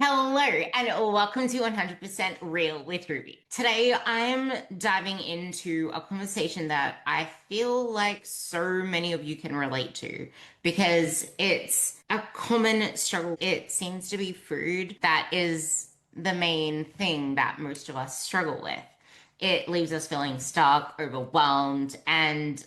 Hello, and welcome to 100% Real with Ruby. Today, I'm diving into a conversation that I feel like so many of you can relate to because it's a common struggle. It seems to be food that is the main thing that most of us struggle with. It leaves us feeling stuck, overwhelmed, and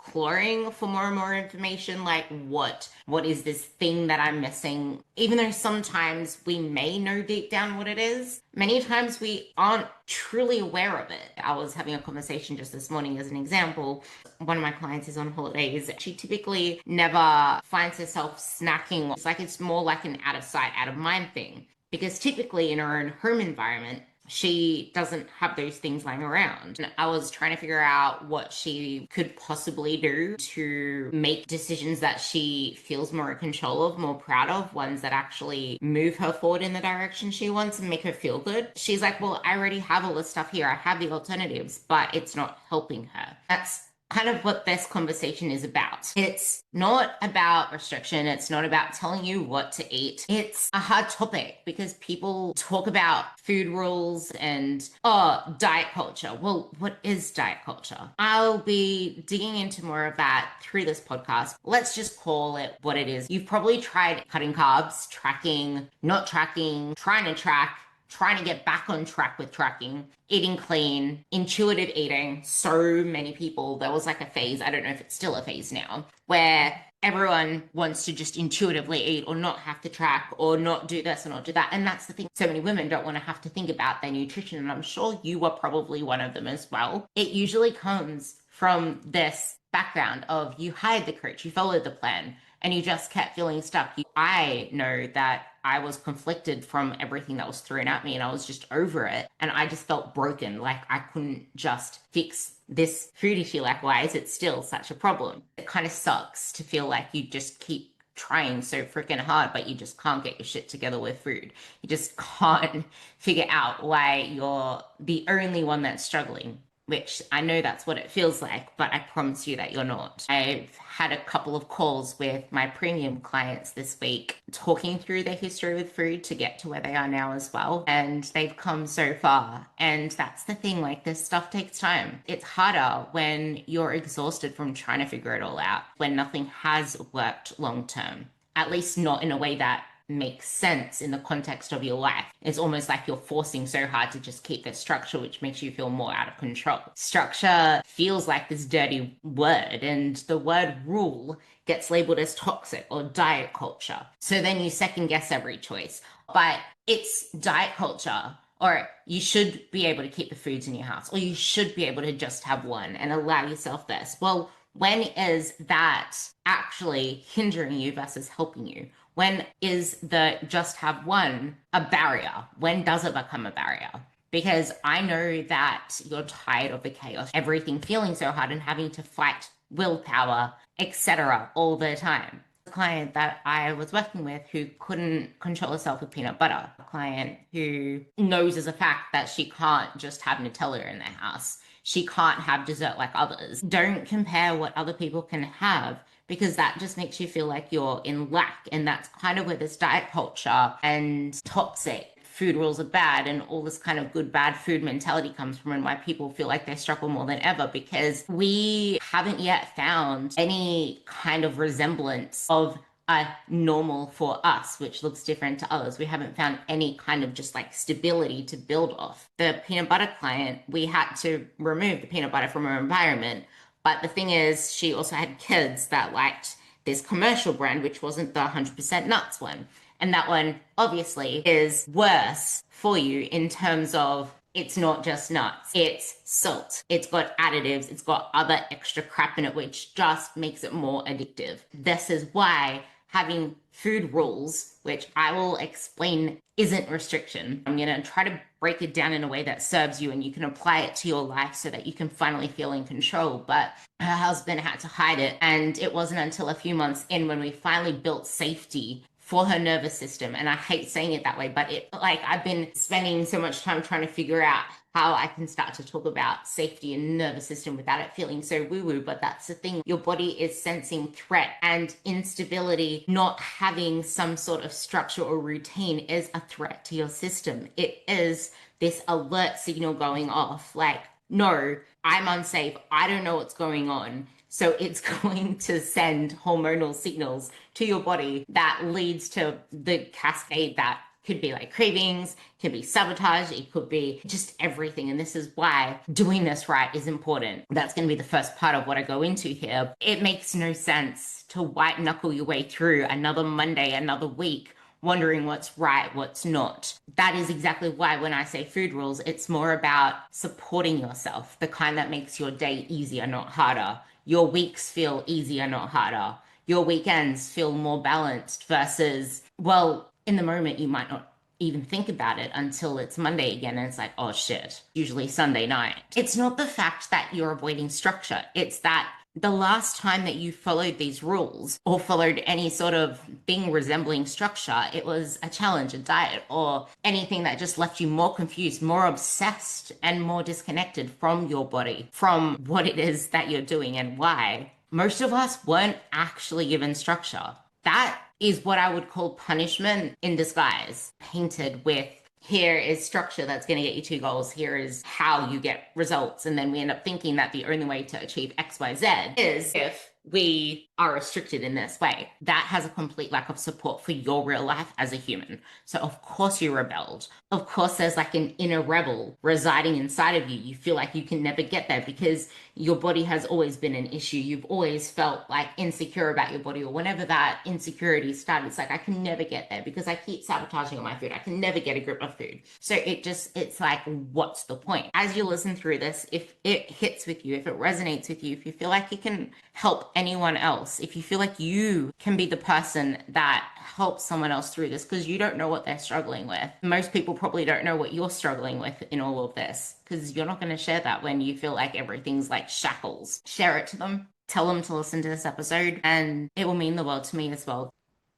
clawing for more and more information like what is this thing that I'm missing, even though sometimes we may know deep down what it is. Many times we aren't truly aware of it. I was having a conversation just this morning as an example. One of my clients is on holidays. She typically never finds herself snacking. It's more like an out of sight out of mind thing, because typically in her own home environment she doesn't have those things lying around. And I was trying to figure out what she could possibly do to make decisions that she feels more in control of, more proud of, ones that actually move her forward in the direction she wants and make her feel good. She's like, well, I already have all this stuff here. I have the alternatives, but it's not helping her. That's kind of what this conversation is about. It's not about restriction. It's not about telling you what to eat. It's a hard topic because people talk about food rules and, oh, diet culture. Well, what is diet culture? I'll be digging into more of that through this podcast. Let's just call it what it is. You've probably tried cutting carbs, tracking, not tracking, trying to track, trying to get back on track with tracking, eating clean, intuitive eating. So many people, there was like a phase, I don't know if it's still a phase now, where everyone wants to just intuitively eat or not have to track or not do this or not do that. And that's the thing. So many women don't want to have to think about their nutrition. And I'm sure you were probably one of them as well. It usually comes from this background of you hired the coach, you followed the plan, and you just kept feeling stuck. I know that I was conflicted from everything that was thrown at me and I was just over it. And I just felt broken. Like I couldn't just fix this food issue. Like, why is it still such a problem? It kind of sucks to feel like you just keep trying so freaking hard, but you just can't get your shit together with food. You just can't figure out why you're the only one that's struggling, which I know that's what it feels like, but I promise you that you're not. I've had a couple of calls with my premium clients this week, talking through their history with food to get to where they are now as well. And they've come so far. And that's the thing, like this stuff takes time. It's harder when you're exhausted from trying to figure it all out, when nothing has worked long term, at least not in a way that makes sense in the context of your life. It's almost like you're forcing so hard to just keep that structure, which makes you feel more out of control. Structure feels like this dirty word, and the word rule gets labeled as toxic or diet culture. So then you second guess every choice. But it's diet culture, or you should be able to keep the foods in your house, or you should be able to just have one and allow yourself this. Well, when is that actually hindering you versus helping you? When is the just have one a barrier? When does it become a barrier? Because I know that you're tired of the chaos, everything feeling so hard and having to fight willpower, etc. all the time. A client that I was working with who couldn't control herself with peanut butter. A client who knows as a fact that she can't just have Nutella in their house. She can't have dessert like others. Don't compare what other people can have, because that just makes you feel like you're in lack. And that's kind of where this diet culture and toxic food rules are bad and all this kind of good, bad food mentality comes from, and why people feel like they struggle more than ever, because we haven't yet found any kind of resemblance of a normal for us, which looks different to others. We haven't found any kind of just like stability to build off. The peanut butter client, we had to remove the peanut butter from her environment. But the thing is, she also had kids that liked this commercial brand, which wasn't the 100% nuts one. And that one obviously is worse for you in terms of it's not just nuts, it's salt, it's got additives, it's got other extra crap in it, which just makes it more addictive. This is why having food rules, which I will explain isn't restriction. I'm going to try to break it down in a way that serves you and you can apply it to your life so that you can finally feel in control. But her husband had to hide it. And it wasn't until a few months in when we finally built safety for her nervous system. And I hate saying it that way, but I've been spending so much time trying to figure out how I can start to talk about safety and nervous system without it feeling so woo-woo, but that's the thing. Your body is sensing threat and instability. Not having some sort of structure or routine is a threat to your system. It is this alert signal going off like, no, I'm unsafe. I don't know what's going on. So it's going to send hormonal signals to your body that leads to the cascade that could be like cravings, could be sabotage, it could be just everything. And this is why doing this right is important. That's going to be the first part of what I go into here. It makes no sense to white knuckle your way through another Monday, another week, wondering what's right, what's not. That is exactly why when I say food rules, it's more about supporting yourself, the kind that makes your day easier, not harder. Your weeks feel easier, not harder. Your weekends feel more balanced versus, well, in the moment, you might not even think about it until it's Monday again and it's like, oh shit, usually Sunday night. It's not the fact that you're avoiding structure. It's that the last time that you followed these rules or followed any sort of thing resembling structure, it was a challenge, a diet, or anything that just left you more confused, more obsessed, and more disconnected from your body, from what it is that you're doing and why. Most of us weren't actually given structure. That is what I would call punishment in disguise, painted with here is structure that's going to get you two goals. Here is how you get results. And then we end up thinking that the only way to achieve XYZ is if we are restricted in this way. That has a complete lack of support for your real life as a human. So of course you rebelled. Of course there's like an inner rebel residing inside of you. You feel like you can never get there because your body has always been an issue. You've always felt like insecure about your body, or whenever that insecurity started, it's like, I can never get there because I keep sabotaging on my food. I can never get a grip of food. So it's like, what's the point? As you listen through this, if it hits with you, if it resonates with you, if you feel like it can help anyone else, if you feel like you can be the person that helps someone else through this because you don't know what they're struggling with. Most people probably don't know what you're struggling with in all of this because you're not going to share that when you feel like everything's like shackles. Share it to them. Tell them to listen to this episode and it will mean the world to me as well.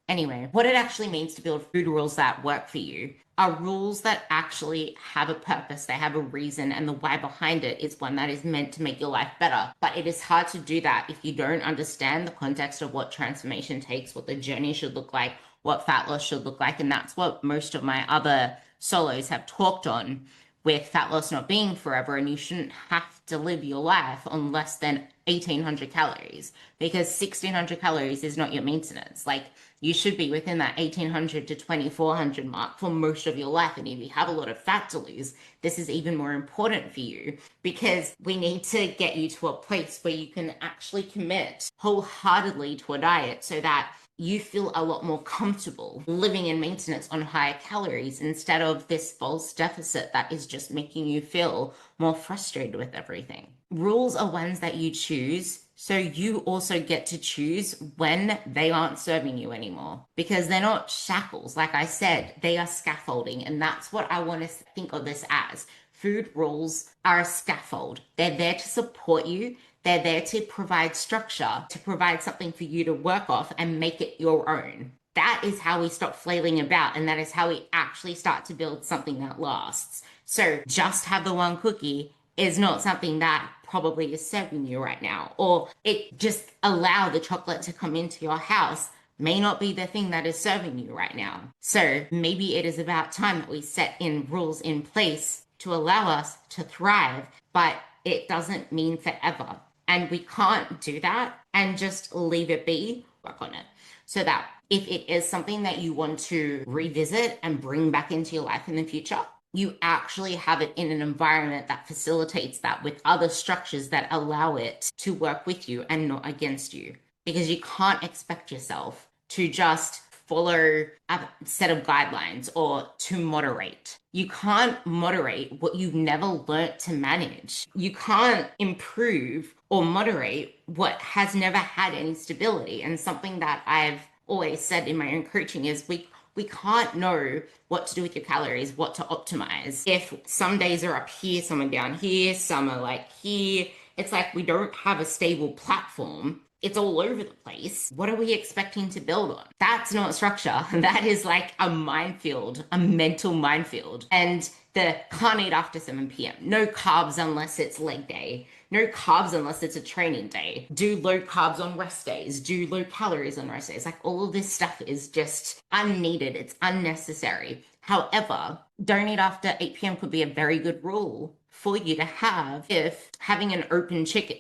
Anyway, what it actually means to build food rules that work for you are rules that actually have a purpose, they have a reason, and the why behind it is one that is meant to make your life better. But it is hard to do that if you don't understand the context of what transformation takes, what the journey should look like, what fat loss should look like. And that's what most of my other solos have talked on, with fat loss not being forever, and you shouldn't have to live your life on less than 1,800 calories because 1,600 calories is not your maintenance. Like, you should be within that 1,800 to 2,400 mark for most of your life. And if you have a lot of fat to lose, this is even more important for you because we need to get you to a place where you can actually commit wholeheartedly to a diet so that you feel a lot more comfortable living in maintenance on higher calories instead of this false deficit that is just making you feel more frustrated with everything. Rules are ones that you choose, so you also get to choose when they aren't serving you anymore because they're not shackles. Like I said, they are scaffolding, and that's what I want to think of this as. Food rules are a scaffold. They're there to support you. They're there to provide structure, to provide something for you to work off and make it your own. That is how we stop flailing about, and that is how we actually start to build something that lasts. So just have the one cookie is not something that probably is serving you right now, or it just allow the chocolate to come into your house may not be the thing that is serving you right now. So maybe it is about time that we set in rules in place to allow us to thrive, but it doesn't mean forever. And we can't do that and just leave it be, work on it. So that if it is something that you want to revisit and bring back into your life in the future, you actually have it in an environment that facilitates that with other structures that allow it to work with you and not against you. Because you can't expect yourself to just follow a set of guidelines or to moderate. You can't moderate what you've never learnt to manage. You can't improve or moderate what has never had any stability. And something that I've always said in my own coaching is we can't know what to do with your calories, what to optimize. If some days are up here, some are down here, some are like here. It's like we don't have a stable platform it's all over the place. What are we expecting to build on? That's not structure. That is like a minefield, a mental minefield. And the can't eat after 7 p.m. No carbs unless it's leg day. No carbs unless it's a training day. Do low carbs on rest days. Do low calories on rest days. Like all of this stuff is just unneeded. It's unnecessary. However, don't eat after 8 p.m. could be a very good rule for you to have if having an open kitchen,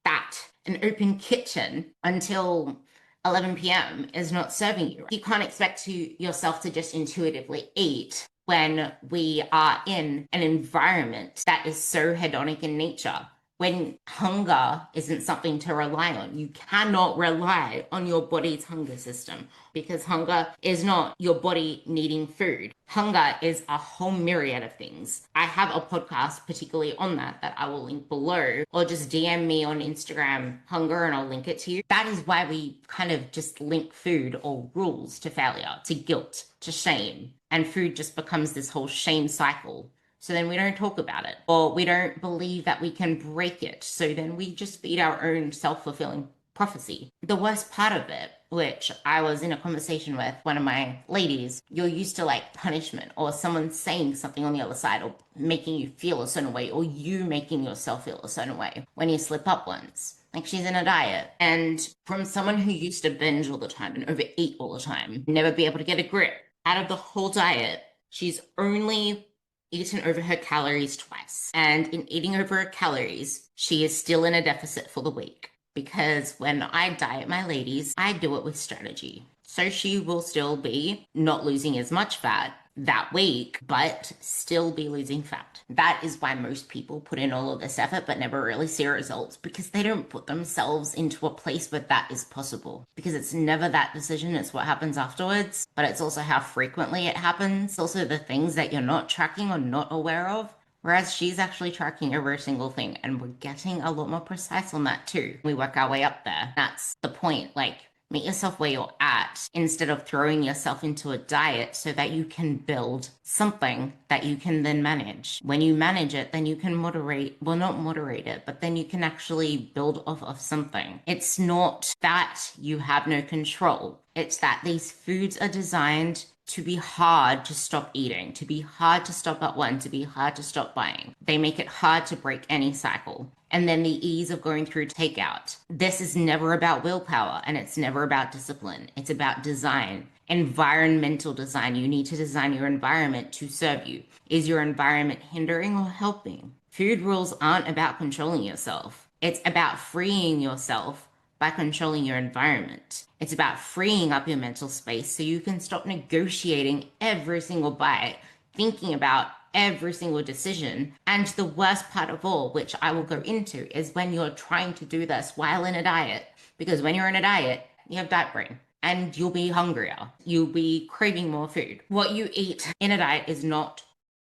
that an open kitchen until 11 p.m. is not serving you. You can't expect yourself to just intuitively eat when we are in an environment that is so hedonic in nature. When hunger isn't something to rely on, you cannot rely on your body's hunger system because hunger is not your body needing food. Hunger is a whole myriad of things. I have a podcast particularly on that I will link below, or just DM me on Instagram hunger and I'll link it to you. That is why we kind of just link food or rules to failure, to guilt, to shame. And food just becomes this whole shame cycle. So then we don't talk about it, or we don't believe that we can break it. So then we just feed our own self-fulfilling prophecy. The worst part of it, which I was in a conversation with one of my ladies, you're used to like punishment or someone saying something on the other side or making you feel a certain way, or you making yourself feel a certain way when you slip up once. Like she's in a diet, and from someone who used to binge all the time and overeat all the time, never be able to get a grip, out of the whole diet, she's only eaten over her calories twice. And in eating over her calories, she is still in a deficit for the week. Because when I diet my ladies, I do it with strategy. So she will still be not losing as much fat that week, but still be losing fat. That is why most people put in all of this effort but never really see results, because they don't put themselves into a place where that is possible. Because it's never that decision, it's what happens afterwards, but it's also how frequently it happens. It's also the things that you're not tracking or not aware of. Whereas she's actually tracking every single thing, and we're getting a lot more precise on that too. We work our way up there. That's the point. Like, meet yourself where you're at instead of throwing yourself into a diet so that you can build something that you can then manage. When you manage it, then you can not moderate it, but then you can actually build off of something. It's not that you have no control. It's that these foods are designed to be hard to stop eating, to be hard to stop at one, to be hard to stop buying. They make it hard to break any cycle. And then the ease of going through takeout. This is never about willpower, and it's never about discipline. It's about design, environmental design. You need to design your environment to serve you. Is your environment hindering or helping? Food rules aren't about controlling yourself. It's about freeing yourself by controlling your environment. It's about freeing up your mental space so you can stop negotiating every single bite, thinking about every single decision. And the worst part of all, which I will go into, is when you're trying to do this while in a diet. Because when you're in a diet, you have diet brain and you'll be hungrier. You'll be craving more food. What you eat in a diet is not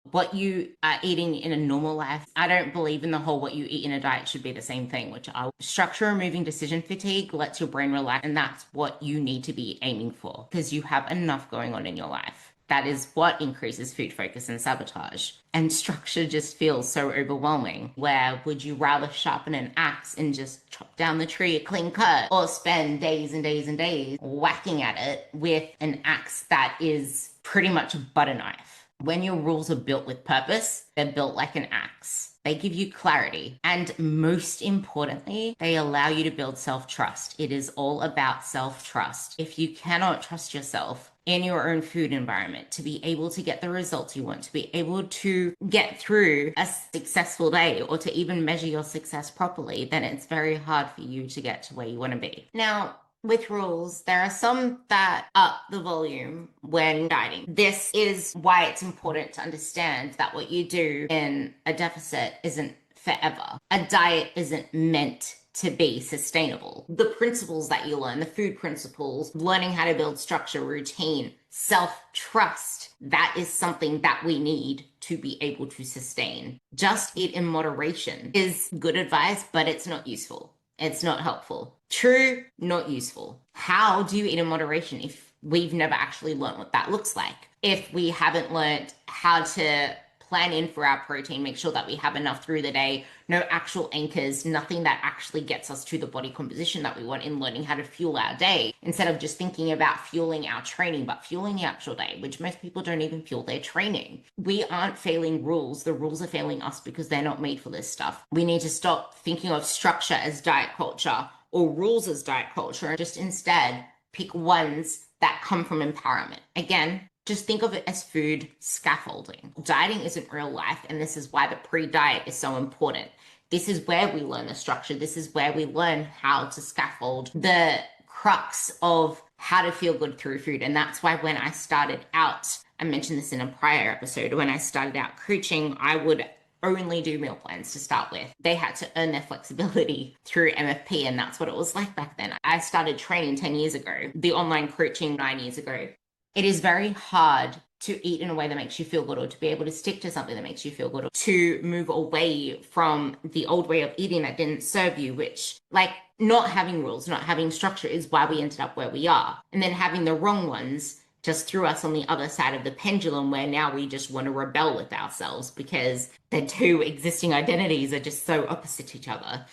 what you are eating in a normal life. I don't believe in the whole what you eat in a diet should be the same thing, which structure removing decision fatigue lets your brain relax, and that's what you need to be aiming for because you have enough going on in your life. That is what increases food focus and sabotage. And structure just feels so overwhelming. Where would you rather sharpen an axe and just chop down the tree a clean cut, or spend days and days and days whacking at it with an axe that is pretty much a butter knife? When your rules are built with purpose, they're built like an axe. They give you clarity. And most importantly, they allow you to build self-trust. It is all about self-trust. If you cannot trust yourself in your own food environment to be able to get the results you want, to be able to get through a successful day, or to even measure your success properly, then it's very hard for you to get to where you want to be. Now, with rules, there are some that up the volume when dieting. This is why it's important to understand that what you do in a deficit isn't forever. A diet isn't meant to be sustainable. The principles that you learn, the food principles, learning how to build structure, routine, self-trust, that is something that we need to be able to sustain. Just eat in moderation is good advice, but it's not useful. It's not helpful. True, not useful. How do you eat in moderation if we've never actually learned what that looks like? If we haven't learned how to plan in for our protein, make sure that we have enough through the day, no actual anchors, nothing that actually gets us to the body composition that we want in learning how to fuel our day, instead of just thinking about fueling our training, but fueling the actual day, which most people don't even fuel their training. We aren't failing rules. The rules are failing us because they're not made for this stuff. We need to stop thinking of structure as diet culture or rules as diet culture, and just instead pick ones that come from empowerment. Again, just think of it as food scaffolding. Dieting isn't real life, and this is why the pre-diet is so important. This is where we learn the structure. This is where we learn how to scaffold the crux of how to feel good through food. And that's why when I started out, I mentioned this in a prior episode, when I started out coaching, I would only do meal plans to start with. They had to earn their flexibility through MFP, and that's what it was like back then. I started training 10 years ago, the online coaching 9 years ago. It is very hard to eat in a way that makes you feel good, or to be able to stick to something that makes you feel good, or to move away from the old way of eating that didn't serve you, which, like, not having rules, not having structure is why we ended up where we are. And then having the wrong ones just threw us on the other side of the pendulum, where now we just want to rebel with ourselves because the two existing identities are just so opposite each other.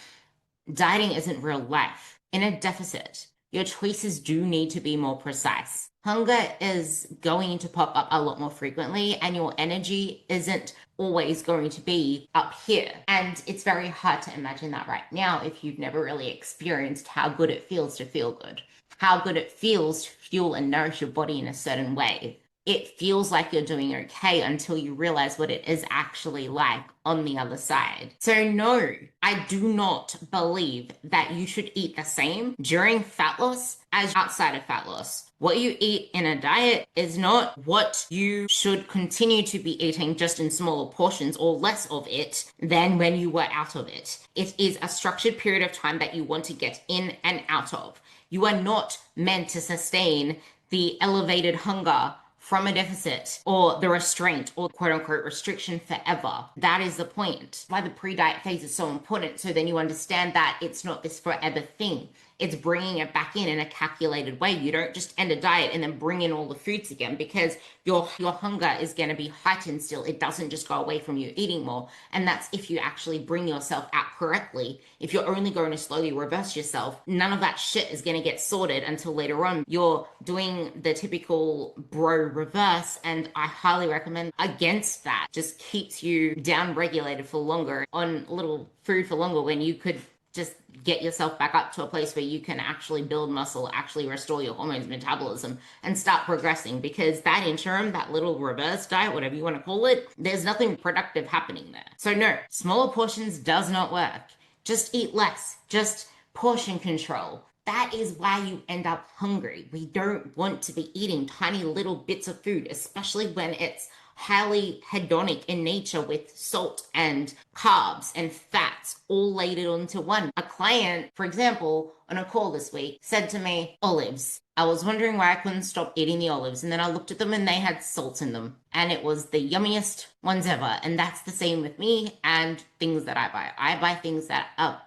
Dieting isn't real life. In a deficit, your choices do need to be more precise. Hunger is going to pop up a lot more frequently, and your energy isn't always going to be up here. And it's very hard to imagine that right now if you've never really experienced how good it feels to feel good, how good it feels to fuel and nourish your body in a certain way. It feels like you're doing okay until you realize what it is actually like on the other side. So no, I do not believe that you should eat the same during fat loss as outside of fat loss. What you eat in a diet is not what you should continue to be eating, just in smaller portions or less of it than when you were out of it. It is a structured period of time that you want to get in and out of. You are not meant to sustain the elevated hunger from a deficit or the restraint or quote unquote restriction forever. That is the point. Why the pre-diet phase is so important. So then you understand that it's not this forever thing. It's bringing it back in a calculated way. You don't just end a diet and then bring in all the foods again, because your hunger is going to be heightened still. It doesn't just go away from you eating more. And that's if you actually bring yourself out correctly. If you're only going to slowly reverse yourself, none of that shit is going to get sorted until later on. You're doing the typical bro reverse, and I highly recommend against that. Just keeps you down regulated for longer on little food for longer, when you could just get yourself back up to a place where you can actually build muscle, actually restore your hormones, metabolism, and start progressing. Because that interim, that little reverse diet, whatever you want to call it, there's nothing productive happening there. So no, smaller portions does not work. Just eat less. Just portion control. That is why you end up hungry. We don't want to be eating tiny little bits of food, especially when it's highly hedonic in nature, with salt and carbs and fats all laid onto one. A client, for example, on a call this week said to me, olives. I was wondering why I couldn't stop eating the olives. And then I looked at them and they had salt in them. And it was the yummiest ones ever. And that's the same with me and things that I buy. I buy things that are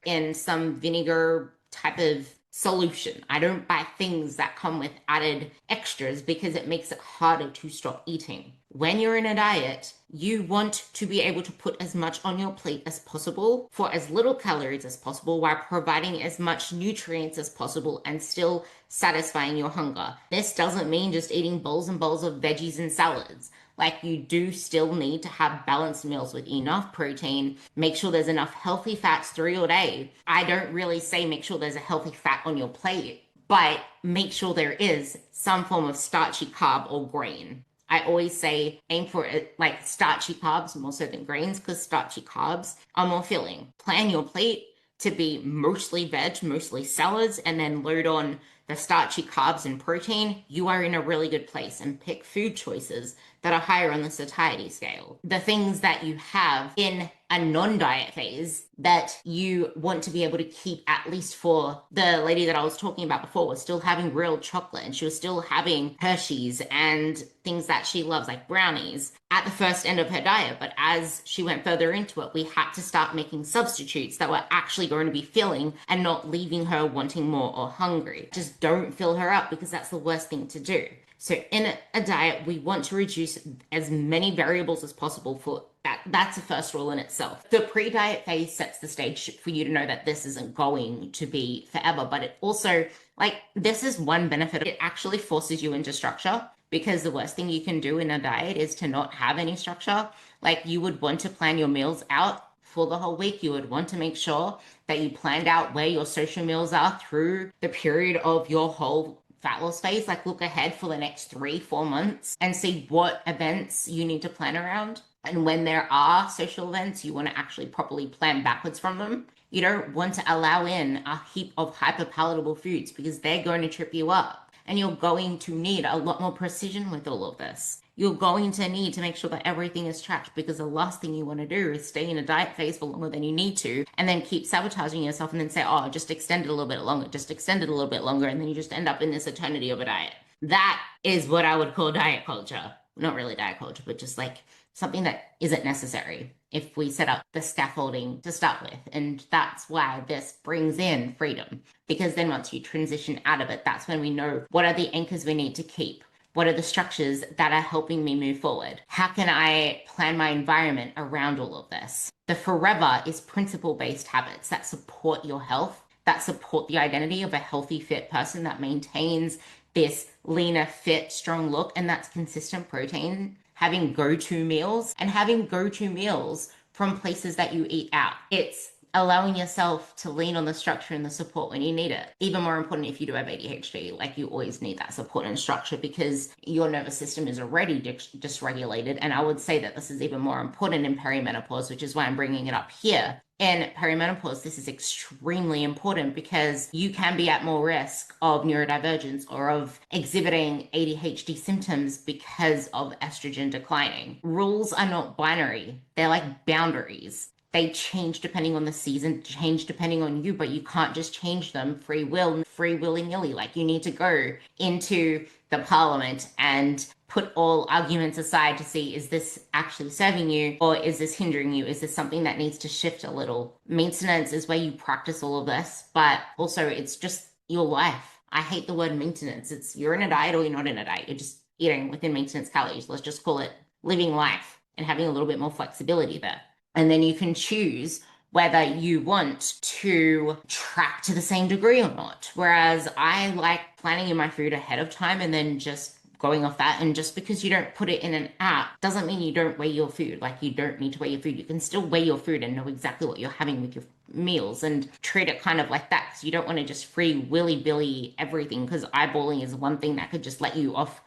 in some vinegar type of solution. I don't buy things that come with added extras, because it makes it harder to stop eating. When you're in a diet, you want to be able to put as much on your plate as possible for as little calories as possible, while providing as much nutrients as possible and still satisfying your hunger. This doesn't mean just eating bowls and bowls of veggies and salads. Like, you do still need to have balanced meals with enough protein. Make sure there's enough healthy fats through your day. I don't really say make sure there's a healthy fat on your plate, but make sure there is some form of starchy carb or grain. I always say aim for it, like starchy carbs more so than grains, because starchy carbs are more filling. Plan your plate to be mostly veg, mostly salads, and then load on the starchy carbs and protein. You are in a really good place. And pick food choices that are higher on the satiety scale. The things that you have in a non-diet phase that you want to be able to keep, at least for the lady that I was talking about before, was still having real chocolate, and she was still having Hershey's and things that she loves, like brownies, at the first end of her diet. But as she went further into it, we had to start making substitutes that were actually going to be filling and not leaving her wanting more or hungry. Just don't fill her up, because that's the worst thing to do. So in a diet, we want to reduce as many variables as possible for that. That's the first rule in itself. The pre-diet phase sets the stage for you to know that this isn't going to be forever, but it also, like, this is one benefit. It actually forces you into structure because the worst thing you can do in a diet is to not have any structure. Like, you would want to plan your meals out for the whole week. You would want to make sure that you planned out where your social meals are through the period of your whole fat loss phase. Like, look ahead for the next 3, 4 months and see what events you need to plan around. And when there are social events, you want to actually properly plan backwards from them. You don't want to allow in a heap of hyper palatable foods because they're going to trip you up. And you're going to need a lot more precision with all of this. You're going to need to make sure that everything is tracked, because the last thing you want to do is stay in a diet phase for longer than you need to and then keep sabotaging yourself and then say, oh, just extend it a little bit longer, just extend it a little bit longer. And then you just end up in this eternity of a diet. That is what I would call diet culture. Not really diet culture, but just like something that isn't necessary if we set up the scaffolding to start with. And that's why this brings in freedom, because then once you transition out of it, that's when we know what are the anchors we need to keep. What are the structures that are helping me move forward? How can I plan my environment around all of this? The forever is principle-based habits that support your health, that support the identity of a healthy, fit person, that maintains this leaner, fit, strong look, and that's consistent protein, having go-to meals, and having go-to meals from places that you eat out. It's allowing yourself to lean on the structure and the support when you need it. Even more important if you do have ADHD, like, you always need that support and structure because your nervous system is already dysregulated. And I would say that this is even more important in perimenopause, which is why I'm bringing it up here. In perimenopause, this is extremely important because you can be at more risk of neurodivergence or of exhibiting ADHD symptoms because of estrogen declining. Rules are not binary. They're like boundaries. They change depending on the season, change depending on you, but you can't just change them free willy-nilly. Like, you need to go into the parliament and put all arguments aside to see, is this actually serving you or is this hindering you? Is this something that needs to shift a little? Maintenance is where you practice all of this, but also it's just your life. I hate the word maintenance. It's, you're in a diet or you're not in a diet. You're just eating within maintenance calories. Let's just call it living life and having a little bit more flexibility there. And then you can choose whether you want to track to the same degree or not. Whereas I like planning in my food ahead of time and then just going off that. And just because you don't put it in an app doesn't mean you don't weigh your food. Like, you don't need to weigh your food. You can still weigh your food and know exactly what you're having with your meals and treat it kind of like that. Because you don't want to just free willy-billy everything, because eyeballing is one thing that could just let you off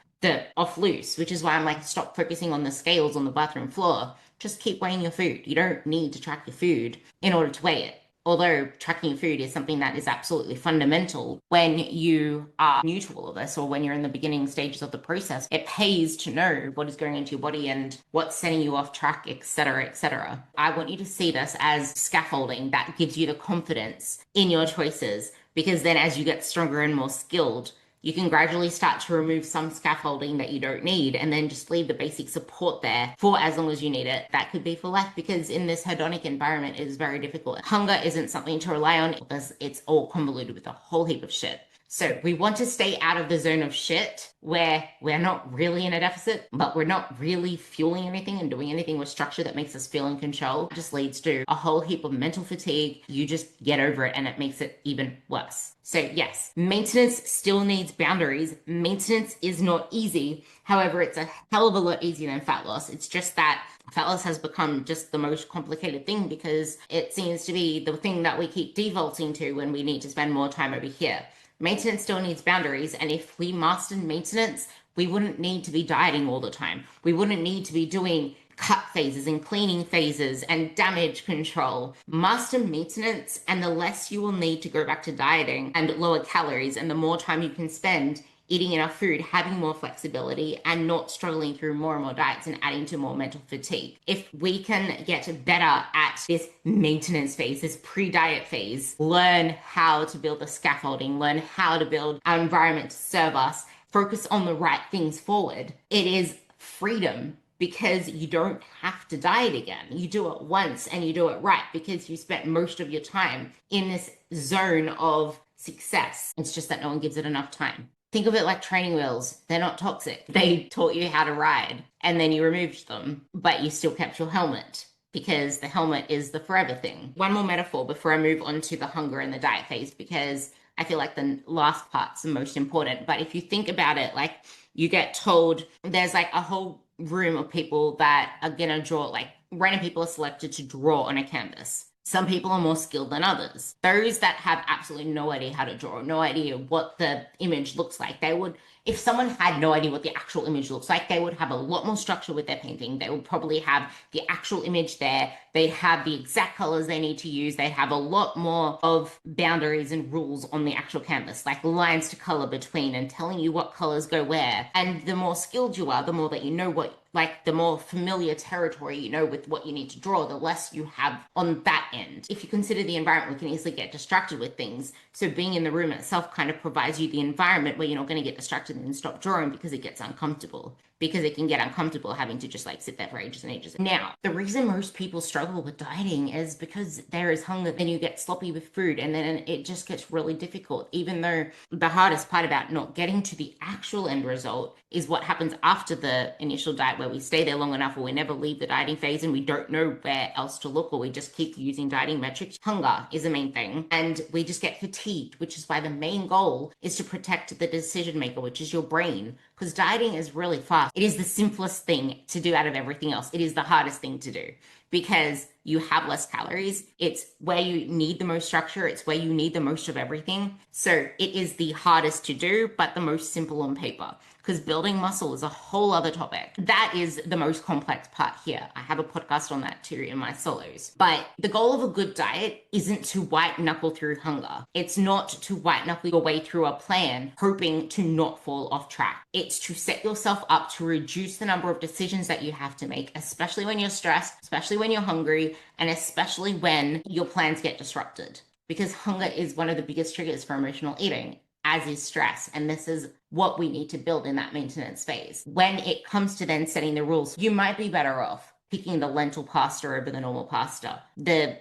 loose, which is why I'm like, stop focusing on the scales on the bathroom floor. Just keep weighing your food. You don't need to track your food in order to weigh it. Although tracking your food is something that is absolutely fundamental when you are new to all of this or when you're in the beginning stages of the process. It pays to know what is going into your body and what's setting you off track, etc., etc. I want you to see this as scaffolding that gives you the confidence in your choices, because then as you get stronger and more skilled, you can gradually start to remove some scaffolding that you don't need and then just leave the basic support there for as long as you need it. That could be for life, because in this hedonic environment, it is very difficult. Hunger isn't something to rely on because it's all convoluted with a whole heap of shit. So we want to stay out of the zone of shit where we're not really in a deficit, but we're not really fueling anything and doing anything with structure that makes us feel in control. It just leads to a whole heap of mental fatigue. You just get over it and it makes it even worse. So yes, maintenance still needs boundaries. Maintenance is not easy. However, it's a hell of a lot easier than fat loss. It's just that fat loss has become just the most complicated thing because it seems to be the thing that we keep defaulting to when we need to spend more time over here. Maintenance still needs boundaries, and if we mastered maintenance, we wouldn't need to be dieting all the time. We wouldn't need to be doing cut phases and cleaning phases and damage control. Master maintenance, and the less you will need to go back to dieting and lower calories, and the more time you can spend eating enough food, having more flexibility, and not struggling through more and more diets and adding to more mental fatigue. If we can get better at this maintenance phase, this pre-diet phase, learn how to build the scaffolding, learn how to build our environment to serve us, focus on the right things forward, it is freedom, because you don't have to diet again. You do it once and you do it right because you spent most of your time in this zone of success. It's just that no one gives it enough time. Think of it like training wheels. They're not toxic. They taught you how to ride and then you removed them, but you still kept your helmet because the helmet is the forever thing. One more metaphor before I move on to the hunger and the diet phase, because I feel like the last part's the most important. But if you think about it, like you get told there's like a whole room of people that are gonna draw, like random people are selected to draw on a canvas. Some people are more skilled than others. Those that have absolutely no idea how to draw, no idea what the image looks like, they would, if someone had no idea what the actual image looks like, they would have a lot more structure with their painting. They would probably have the actual image there. They'd have the exact colors they need to use. They'd have a lot more of boundaries and rules on the actual canvas, like lines to color between and telling you what colors go where. And the more skilled you are, the more that you know what, like the more familiar territory you know with what you need to draw, the less you have on that end. If you consider the environment, we can easily get distracted with things. So being in the room itself kind of provides you the environment where you're not going to get distracted and stop drawing because it gets uncomfortable. Because it can get uncomfortable having to just like sit there for ages and ages. Now, the reason most people struggle with dieting is because there is hunger, then you get sloppy with food, and then it just gets really difficult. Even though the hardest part about not getting to the actual end result is what happens after the initial diet, where we stay there long enough or we never leave the dieting phase and we don't know where else to look, or we just keep using dieting metrics. Hunger is the main thing. And we just get fatigued, which is why the main goal is to protect the decision maker, which is your brain. Because dieting is really fast. It is the simplest thing to do out of everything else. It is the hardest thing to do because you have less calories. It's where you need the most structure. It's where you need the most of everything. So it is the hardest to do, but the most simple on paper. Because building muscle is a whole other topic. That is the most complex part here. I have a podcast on that too in my solos. But the goal of a good diet isn't to white knuckle through hunger. It's not to white knuckle your way through a plan hoping to not fall off track. It's to set yourself up to reduce the number of decisions that you have to make, especially when you're stressed, especially when you're hungry, and especially when your plans get disrupted. Because hunger is one of the biggest triggers for emotional eating, as is stress. And this is what we need to build in that maintenance phase. When it comes to then setting the rules, you might be better off picking the lentil pasta over the normal pasta, the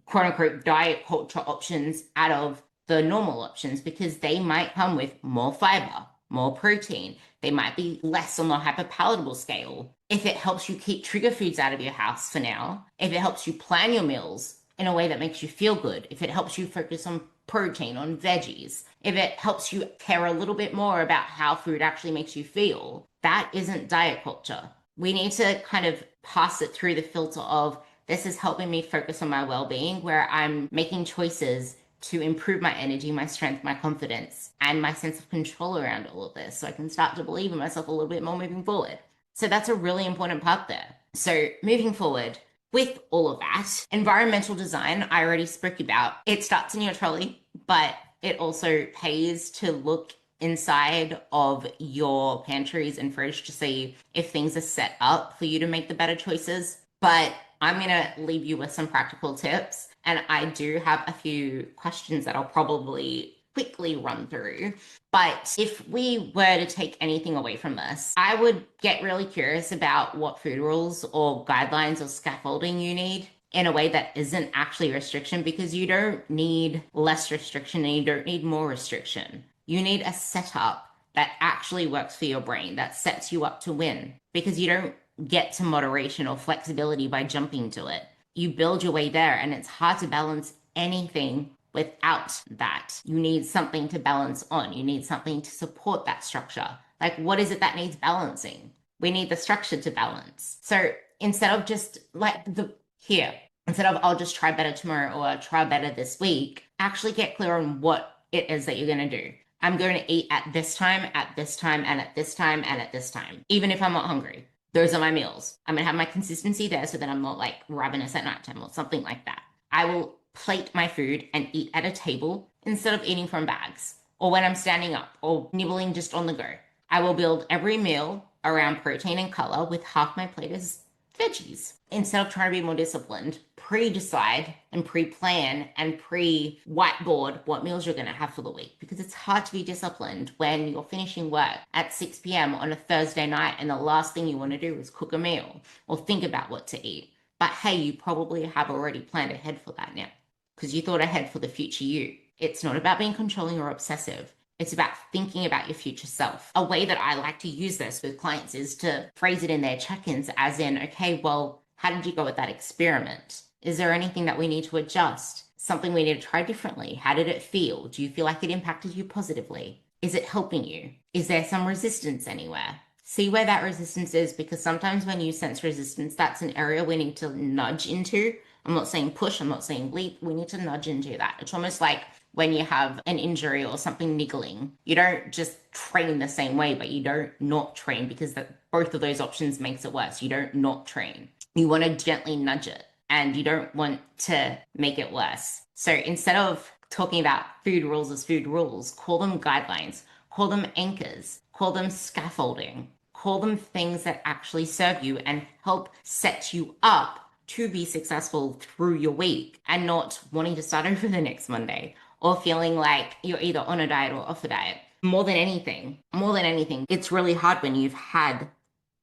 quote unquote diet culture options out of the normal options, because they might come with more fiber, more protein. They might be less on the hyperpalatable scale. If it helps you keep trigger foods out of your house for now, if it helps you plan your meals in a way that makes you feel good, if it helps you focus on protein, on veggies, if it helps you care a little bit more about how food actually makes you feel, that isn't diet culture. We need to kind of pass it through the filter of this is helping me focus on my well-being, where I'm making choices to improve my energy, my strength, my confidence, and my sense of control around all of this, so I can start to believe in myself a little bit more moving forward. So that's a really important part there. So moving forward, with all of that, environmental design, I already spoke about. It starts in your trolley, but it also pays to look inside of your pantries and fridge to see if things are set up for you to make the better choices. But I'm going to leave you with some practical tips. And I do have a few questions that I'll probably quickly run through. But if we were to take anything away from this, I would get really curious about what food rules or guidelines or scaffolding you need in a way that isn't actually restriction, because you don't need less restriction and you don't need more restriction. You need a setup that actually works for your brain, that sets you up to win, because you don't get to moderation or flexibility by jumping to it. You build your way there, and it's hard to balance anything without that. You need something to balance on. You need something to support that structure. Like, what is it that needs balancing? We need the structure to balance. So instead of just like instead of I'll just try better tomorrow or I'll try better this week, actually get clear on what it is that you're going to do. I'm going to eat at this time, at this time, and at this time, and at this time, even if I'm not hungry. Those are my meals. I'm going to have my consistency there so that I'm not like ravenous at nighttime or something like that. I will plate my food and eat at a table instead of eating from bags or when I'm standing up or nibbling just on the go. I will build every meal around protein and color, with half my plate as veggies. Instead of trying to be more disciplined, pre-decide and pre-plan and pre-whiteboard what meals you're going to have for the week, because it's hard to be disciplined when you're finishing work at 6 p.m. on a Thursday night and the last thing you want to do is cook a meal or think about what to eat. But hey, you probably have already planned ahead for that now because you thought ahead for the future you. It's not about being controlling or obsessive. It's about thinking about your future self. A way that I like to use this with clients is to phrase it in their check-ins as in, okay, well, how did you go with that experiment? Is there anything that we need to adjust? Something we need to try differently? How did it feel? Do you feel like it impacted you positively? Is it helping you? Is there some resistance anywhere? See where that resistance is, because sometimes when you sense resistance, that's an area we need to nudge into. I'm not saying push, I'm not saying leap. We need to nudge into that. It's almost like when you have an injury or something niggling. You don't just train the same way, but you don't not train, because both of those options makes it worse. You don't not train. You want to gently nudge it, and you don't want to make it worse. So instead of talking about food rules as food rules, call them guidelines, call them anchors, call them scaffolding, call them things that actually serve you and help set you up to be successful through your week, and not wanting to start over the next Monday or feeling like you're either on a diet or off a diet. More than anything, it's really hard when you've had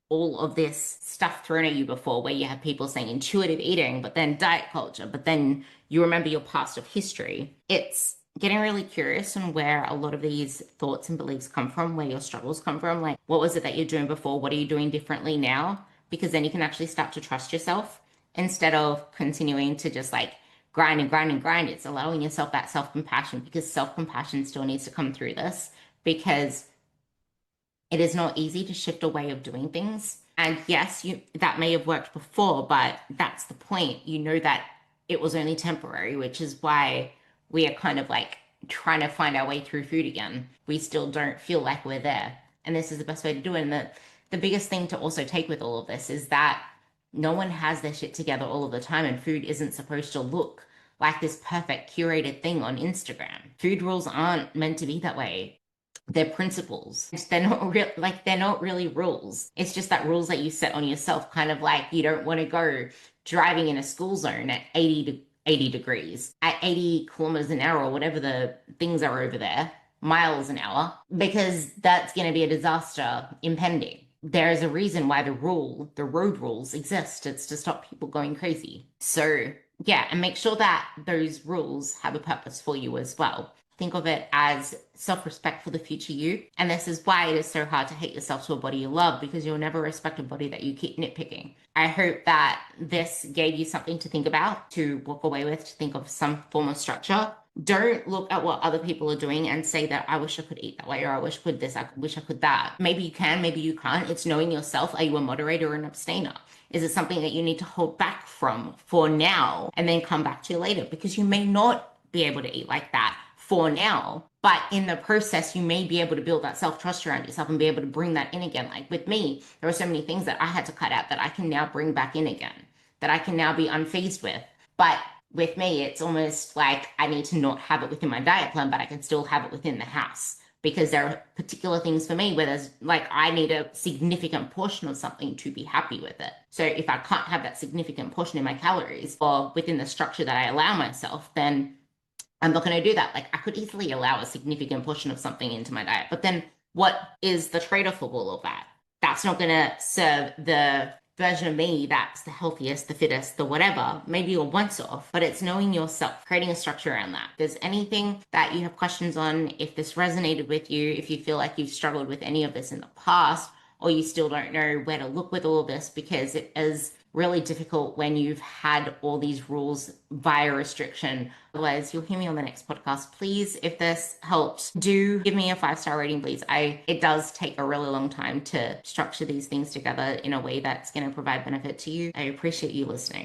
all of this stuff thrown at you before, where you have people saying intuitive eating, but then diet culture, but then you remember your past of history. It's getting really curious on where a lot of these thoughts and beliefs come from, where your struggles come from. Like, what was it that you're doing before? What are you doing differently now? Because then you can actually start to trust yourself instead of continuing to just like grind and grind and grind. It's allowing yourself that self-compassion, because self-compassion still needs to come through this, because it is not easy to shift a way of doing things. And yes, that may have worked before, but that's the point. You know that it was only temporary, which is why we are kind of like trying to find our way through food again. We still don't feel like we're there. And this is the best way to do it. And the biggest thing to also take with all of this is that no one has their shit together all of the time, and food isn't supposed to look like this perfect curated thing on Instagram. Food rules aren't meant to be that way. They're principles. They're not real, like they're not really rules. It's just that rules that you set on yourself, kind of like you don't want to go driving in a school zone at 80 degrees, at 80 kilometers an hour, or whatever the things are over there, miles an hour, because that's going to be a disaster impending. There is a reason why the road rules exist. It's to stop people going crazy. So yeah, and make sure that those rules have a purpose for you as well. Think of it as self-respect for the future you. And this is why it is so hard to hate yourself to a body you love, because you'll never respect a body that you keep nitpicking. I hope that this gave you something to think about, to walk away with, to think of some form of structure. Don't look at what other people are doing and say that I wish I could eat that way, or I wish I could this, I wish I could that. Maybe you can, maybe you can't. It's knowing yourself. Are you a moderator or an abstainer? Is it something that you need to hold back from for now and then come back to later? Because you may not be able to eat like that for now, but in the process you may be able to build that self-trust around yourself and be able to bring that in again. Like with me, there are so many things that I had to cut out that I can now bring back in again, that I can now be unfazed with. But with me, it's almost like I need to not have it within my diet plan, but I can still have it within the house, because there are particular things for me where there's like I need a significant portion of something to be happy with it. So if I can't have that significant portion in my calories or within the structure that I allow myself, then I'm not going to do that. Like I could easily allow a significant portion of something into my diet, but then what is the trade-off of all of that? That's not going to serve the version of me that's the healthiest, the fittest, the whatever. Maybe you're once off, but it's knowing yourself, creating a structure around that. If there's anything that you have questions on, if this resonated with you, if you feel like you've struggled with any of this in the past, or you still don't know where to look with all of this, because it is really difficult when you've had all these rules via restriction. Otherwise, you'll hear me on the next podcast. Please, if this helped, do give me a 5-star rating, please. It does take a really long time to structure these things together in a way that's going to provide benefit to you. I appreciate you listening.